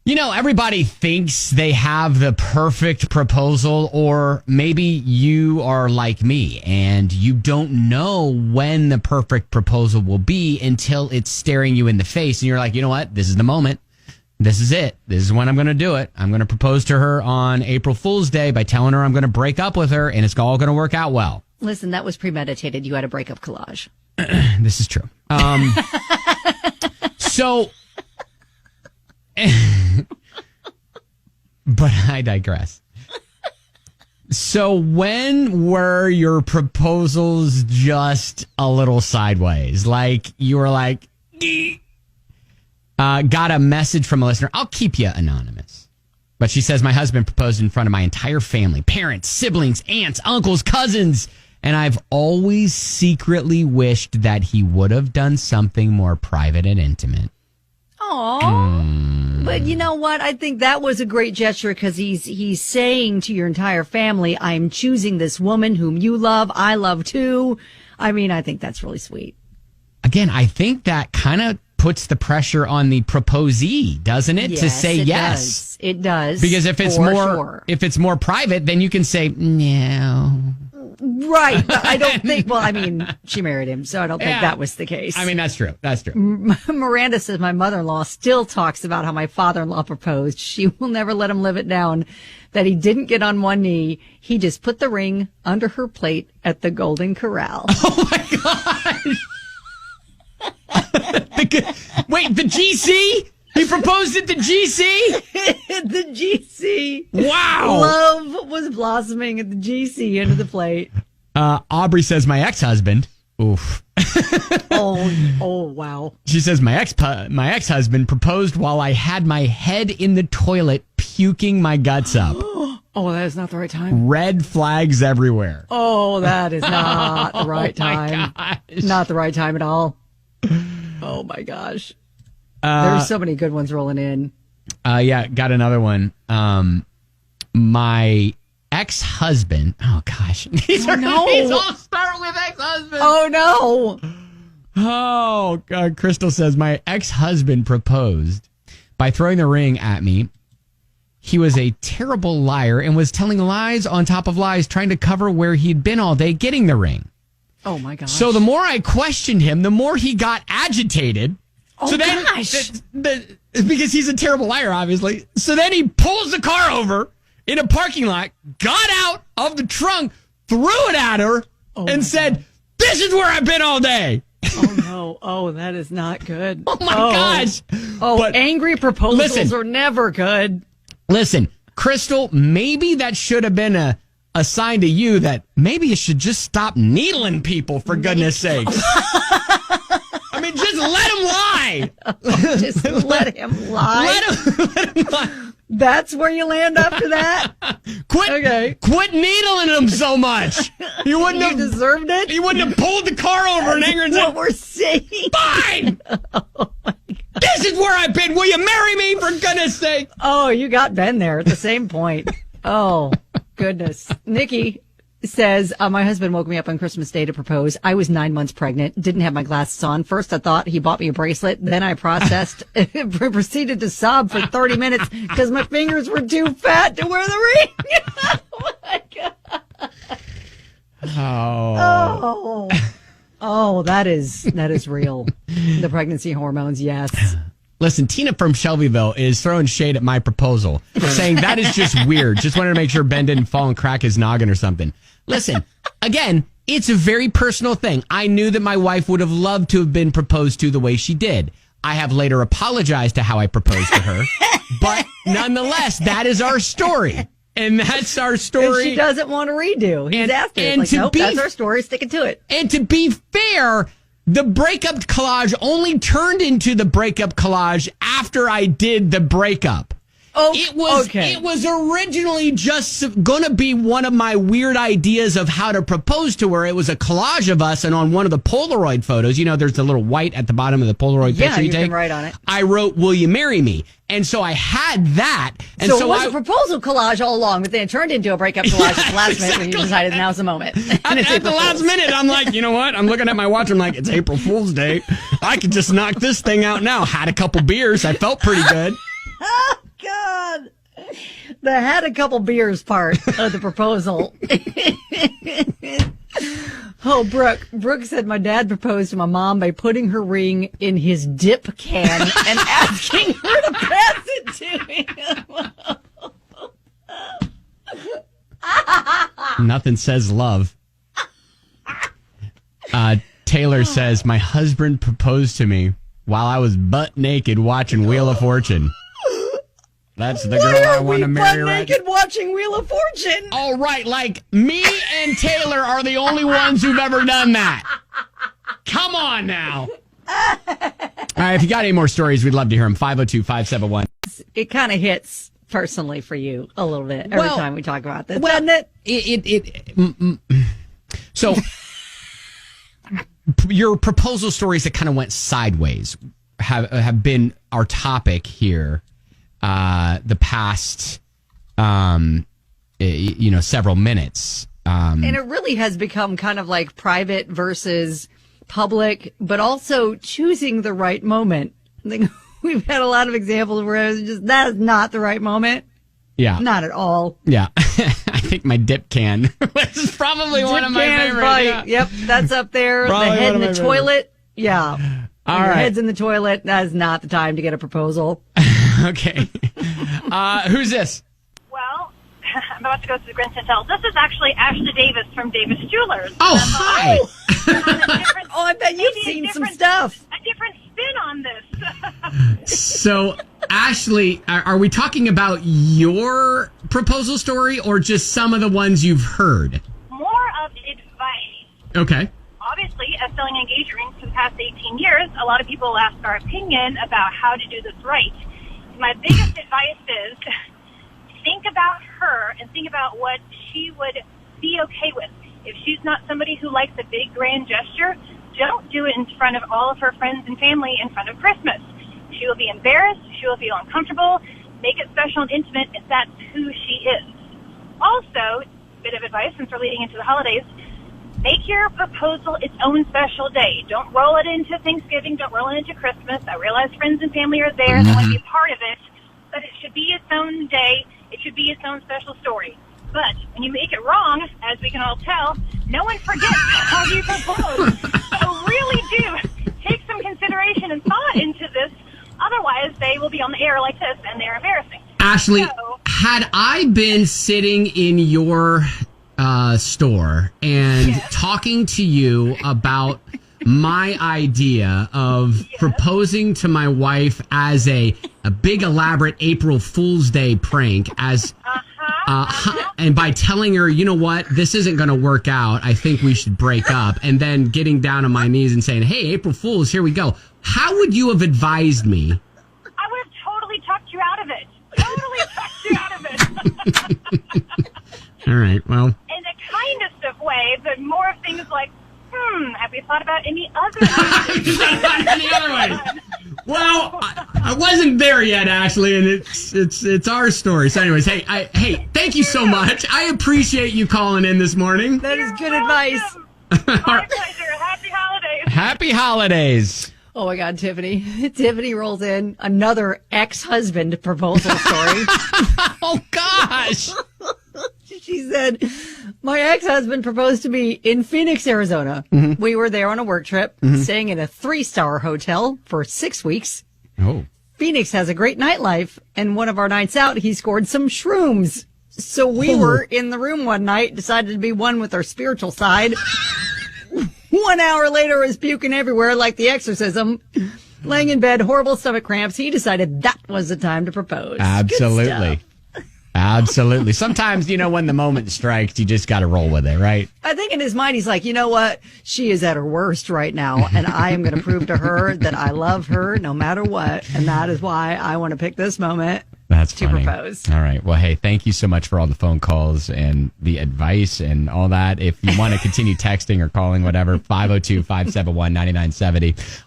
Everybody thinks they have the perfect proposal, or maybe you are like me and you don't know when the perfect proposal will be until it's staring you in the face. And you're like, you know what? This is the moment. This is it. This is when I'm going to do it. I'm going to propose to her on April Fool's Day by telling her I'm going to break up with her, and it's all going to work out well. Listen, that was premeditated. You had a breakup collage. This is true. But I digress. So when were your proposals just a little sideways? Like you were like, got a message from a listener. I'll keep you anonymous. But she says, my husband proposed in front of my entire family, parents, siblings, aunts, uncles, cousins. And I've always secretly wished that he would have done something more private and intimate. Aww. But you know what? I think that was a great gesture because he's saying to your entire family, I'm choosing this woman whom you love. I love too. I mean, I think that's really sweet. Again, I think that kind of puts the pressure on the proposee, doesn't it? Yes, to say it yes. Does. It does. Because if it's more private, then you can say no. Right. But I don't think, she married him, so I don't think that was the case. I mean, that's true. That's true. Miranda says, my mother-in-law still talks about how my father-in-law proposed. She will never let him live it down, that he didn't get on one knee. He just put the ring under her plate at the Golden Corral. Oh, my gosh. Wait, the GC? He proposed at the GC? The GC. Wow. Love was blossoming at the GC under the plate. Aubrey says, my ex-husband. Oof. Oh, wow. She says, my ex-husband proposed while I had my head in the toilet puking my guts up. Oh, that is not the right time. Red flags everywhere. Oh, that is not the right time. Gosh. Not the right time at all. Oh, my gosh. There's so many good ones rolling in. Yeah, got another one. My ex-husband. Oh, gosh. These all start with ex-husband. Oh, no. Oh, Crystal says, my ex-husband proposed by throwing the ring at me. He was a terrible liar and was telling lies on top of lies, trying to cover where he'd been all day getting the ring. Oh, my gosh. So the more I questioned him, the more he got agitated. Oh, so then, gosh. Because he's a terrible liar, obviously. So then he pulls the car over in a parking lot, got out of the trunk, threw it at her, and said, this is where I've been all day. Oh, no. Oh, that is not good. Oh, my gosh. Oh, but angry proposals are never good. Listen, Crystal, maybe that should have been a sign to you that maybe you should just stop needling people, for goodness sakes. I mean, just let him lie. Just let him lie. Let him lie. That's where you land after that? Quit needling him so much. You deserved it? He wouldn't have pulled the car over and angered what we're saying. Fine. Oh my God. This is where I've been. Will you marry me, for goodness sake? Oh, you got Ben there at the same point. Oh, goodness. Nikki says, my husband woke me up on Christmas Day to propose. I was 9 months pregnant, didn't have my glasses on. First, I thought he bought me a bracelet. Then I proceeded to sob for 30 minutes because my fingers were too fat to wear the ring. Oh, my God. Oh, that is real. The pregnancy hormones, yes. Listen, Tina from Shelbyville is throwing shade at my proposal, saying that is just weird. Just wanted to make sure Ben didn't fall and crack his noggin or something. Listen, again, it's a very personal thing. I knew that my wife would have loved to have been proposed to the way she did. I have later apologized to how I proposed to her. But nonetheless, that is our story. And that's our story. If she doesn't want to redo. He's asked her. It's like, nope, that's our story. Sticking to it. And to be fair, the breakup collage only turned into the breakup collage after I did the breakup. Oh, It was originally just going to be one of my weird ideas of how to propose to her. It was a collage of us, and on one of the Polaroid photos, there's the little white at the bottom of the Polaroid picture you take. Can write on it. I wrote, "Will you marry me?" And so I had that. And so it was a proposal collage all along, but then it turned into a breakup collage at the last minute when you decided now's the moment. At the last minute, I'm like, you know what? I'm looking at my watch. I'm like, it's April Fool's Day. I could just knock this thing out now. Had a couple beers. I felt pretty good. The had a couple beers part of the proposal. Oh, Brooke said my dad proposed to my mom by putting her ring in his dip can and asking her to pass it to him. Nothing says love. Taylor says, my husband proposed to me while I was butt naked watching Wheel of Fortune. That's the girl I want to marry. Butt naked watching Wheel of Fortune. All right, like me and Taylor are the only ones who've ever done that. Come on now. All right, if you got any more stories, we'd love to hear them. 502-571. It kind of hits personally for you a little bit every time we talk about this, doesn't it? So your proposal stories that kind of went sideways have been our topic here the past several minutes. And it really has become kind of like private versus public, but also choosing the right moment. I think we've had a lot of examples where it's just, that is not the right moment. Yeah. Not at all. Yeah. I think my dip can was probably one of my favorites. Yeah. Yep, that's up there. Probably the head in the toilet. Yeah. All when right. your head's in the toilet, that is not the time to get a proposal. Okay. Who's this? Well, I'm about to go to the Grand Central. This is actually Ashley Davis from Davis Jewelers. Oh, hi. Oh, I bet you've seen some stuff. A different spin on this. So, Ashley, are we talking about your proposal story or just some of the ones you've heard? More of advice. Okay. Obviously, as selling engagement rings for the past 18 years, a lot of people ask our opinion about how to do this right. My biggest advice is think about her and think about what she would be okay with. If she's not somebody who likes a big grand gesture, don't do it in front of all of her friends and family in front of Christmas. She will be embarrassed. She will feel uncomfortable. Make it special and intimate if that's who she is. Also, bit of advice since we're leading into the holidays, make your proposal its own special day. Don't roll it into Thanksgiving. Don't roll it into Christmas. I realize friends and family are there and they want to be a part of it, but it should be its own day. It should be its own special story. But when you make it wrong, as we can all tell, no one forgets how you propose. So really do take some consideration and thought into this. Otherwise, they will be on the air like this, and they're embarrassing. Ashley, So, had I been sitting in your store and talking to you about my idea of proposing to my wife as a big elaborate April Fool's Day prank and by telling her, you know what, this isn't going to work out, I think we should break up, and then getting down on my knees and saying, hey, April Fools, here we go. How would you have advised me? I would have totally talked you out of it. Totally talked you out of it. All right, well. In the kindest of ways, but more of things like, have you thought about any other ways? Any other way? Well, I wasn't there yet, Ashley, and it's our story. So, anyways, hey, thank you so much. I appreciate you calling in this morning. That is good advice. My pleasure. Happy holidays. Happy holidays. Oh my God, Tiffany. Tiffany rolls in another ex-husband proposal story. Oh gosh. She said, my ex-husband proposed to me in Phoenix, Arizona. Mm-hmm. We were there on a work trip, staying in a 3-star hotel for 6 weeks. Oh. Phoenix has a great nightlife, and one of our nights out, he scored some shrooms. So we were in the room one night, decided to be one with our spiritual side. 1 hour later, I was puking everywhere like the exorcism. Laying in bed, horrible stomach cramps. He decided that was the time to propose. Absolutely. Absolutely. Sometimes, when the moment strikes, you just got to roll with it, right? I think in his mind, he's like, you know what? She is at her worst right now, and I am going to prove to her that I love her no matter what. And that is why I want to pick this moment to propose. All right. Well, hey, thank you so much for all the phone calls and the advice and all that. If you want to continue texting or calling, whatever, 502-571-9970.